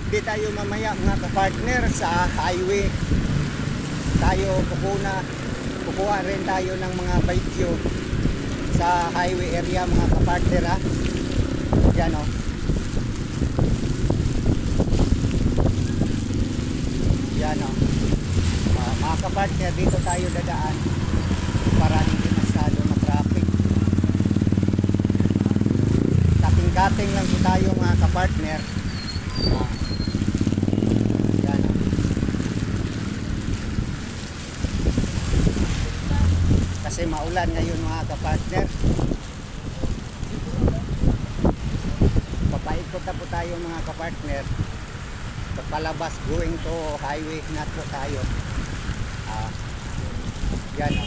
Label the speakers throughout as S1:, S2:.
S1: Update tayo mamaya mga kapartner sa highway. Tayo kukuha rin tayo ng mga video sa highway area mga kapartner ha. Yan o. Yan o. Mga kapartner, dito tayo dadaan para hindi masyado na-traffic. Kating-kating lang po tayo mga kapartner. Yan o. Kasi maulan ngayon mga kapartner. Papaikot na po tayo mga kapartner. Palabas going to highway na po tayo. Yan o.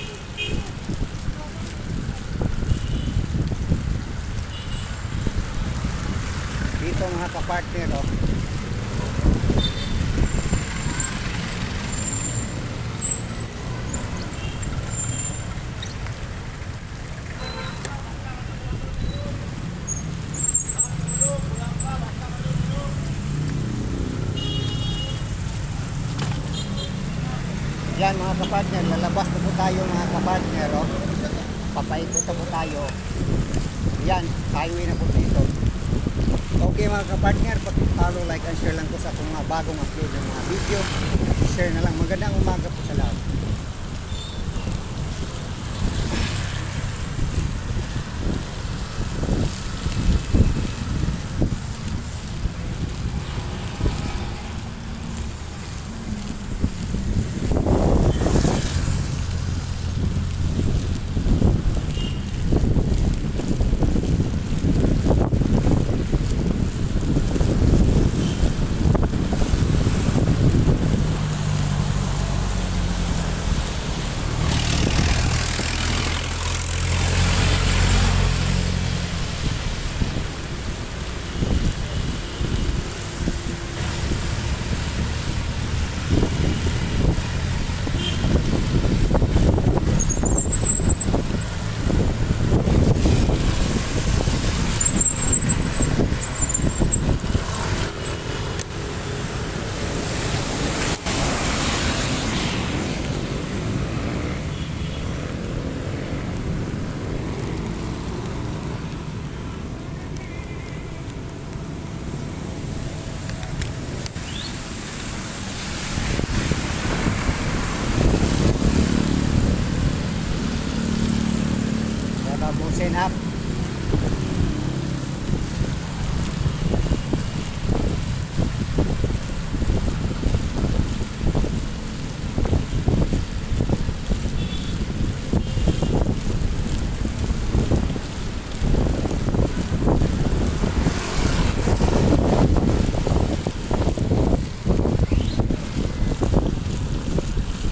S1: Dito mga kapartner o. Yan mga kapartner, lalabas na po tayo mga kapartner oh. Papaikot na po tayo. Yan, highway na po dito. Okay mga kapartner, pag-follow, like and share lang po sa mga bagong upload ng mga video. Share na lang. Magandang umaga po sa lahat.